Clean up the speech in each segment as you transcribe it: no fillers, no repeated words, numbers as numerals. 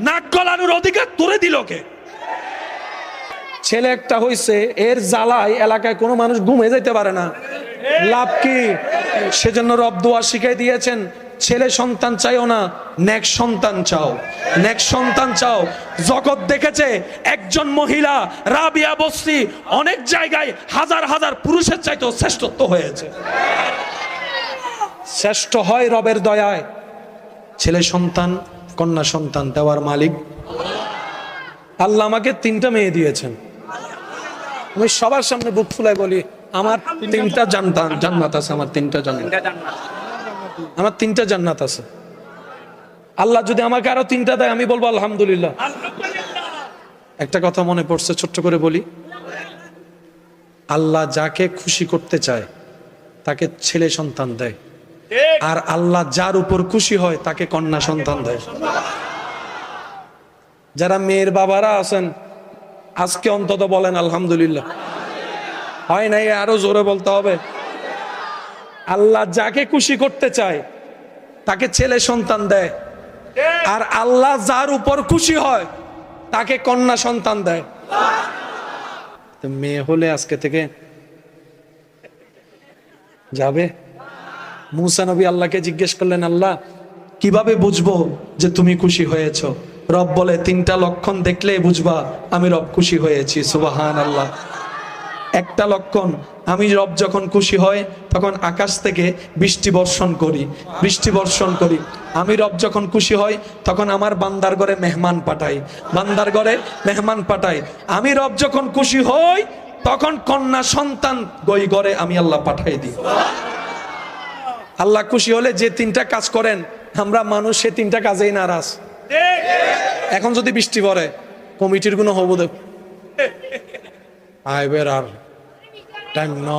নাক গলানোর অধিকার তোরে দিল কে? ছেলে একটা হইছে, এর জ্বালায় এলাকায় কোনো মানুষ ঘুমে যেতে পারে না। লাভ কি? সেজন্য রব দোয়া শিখাই দিয়েছেন, ছেলে সন্তান চাইও না, নেক সন্তান চাও। নেক সন্তান চাও। জগৎ দেখেছে একজন মহিলা রাবিয়া বসরি অনেক জায়গায় হাজার হাজার পুরুষের চাইতেও শ্রেষ্ঠত্ব হয়েছে। শ্রেষ্ঠ হয় রবের দয়ায়। ছেলে সন্তান, কন্যা সন্তান দেওয়ার মালিক আল্লাহ। আমাকে 3টা মেয়ে দিয়েছেন। আমি সবার সামনে বুক ফুলায় বলি, আমার 3টা জান্নাত আছে। আমার 3টা জান্নাত আছে। আল্লাহ যদি আমাকে আরো 3টা দেয়, আমি বলবো আলহামদুলিল্লাহ। একটা কথা মনে পড়ছে, ছোট্ট করে বলি। আল্লাহ যাকে খুশি করতে চায় তাকে ছেলে সন্তান দেয়, আর আল্লাহ যার উপর খুশি হয় তাকে কন্যা সন্তান দেয়। যারা মেয়ের বাবারা আছেন আজকে অন্তত বলেন আলহামদুলিল্লাহ। হয় নাই, আরো জোরে বলতে হবে। আল্লাহ যাকে খুশি করতে চায় তাকে ছেলে সন্তান দেয়, আর আল্লাহ যার উপর খুশি হয় তাকে কন্যা সন্তান দেয়। তো মেয়ে হলে আজকে থেকে যাবে। মুসা নবী আল্লাহকে জিজ্ঞেস করলেন, আল্লাহ কিভাবে বুঝবো যে তুমি খুশি হয়েছো? রব বলে 3টা লক্ষণ দেখলে বুঝবা আমি রব খুশি হয়েছি। সুবহানাল্লাহ। একটা লক্ষণ, আমি রব যখন খুশি হয় তখন আকাশ থেকে বৃষ্টি বর্ষণ করি। আমি রব যখন খুশি হয় তখন আমার বান্দার ঘরে মেহমান পাঠাই। আমি রব যখন খুশি হই তখন কন্যা সন্তান ঘরে আমি আল্লাহ পাঠাই দিই। আল্লাহ খুশি হলে যে 3টা কাজ করেন, আমরা মানুষ সে 3টা কাজেই নারাজ। এখন যদি বৃষ্টি পড়ে, কমিটির গুণ হবো দেখ আইবের আর টাইম না,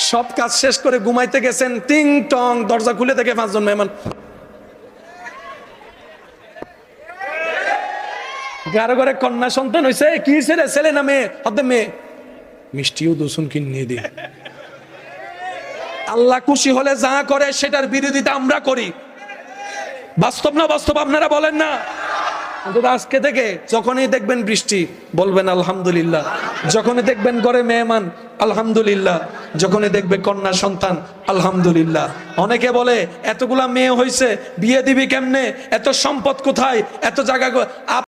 সব কাজ শেষ করে ঘুমাইতে গেছেন, টিং টং দরজা খুলে থেকে 5 জন মেহমান। কারো ঘরে কন্যা সন্তান হয়েছে, কি ছেলে ছেলে না মেয়ে? হতে মেয়ে। মিষ্টিও দুসুন কিনে দিই। আল্লাহ খুশি হলে যা করে সেটার বিরোধিতা আমরা করি। বাস্তব না বাস্তব আপনারা বলেন না? আজকে থেকে যখনই দেখবেন বৃষ্টি বলবেন আলহামদুলিল্লাহ, যখনই দেখবেন ঘরে মেহমান আলহামদুলিল্লাহ, যখনই দেখবে কন্যা সন্তান আলহামদুলিল্লাহ। অনেকে বলে এতগুলা মেয়ে হয়েছে, বিয়ে দিবি কেমনে, এত সম্পদ কোথায়, এত জায়গা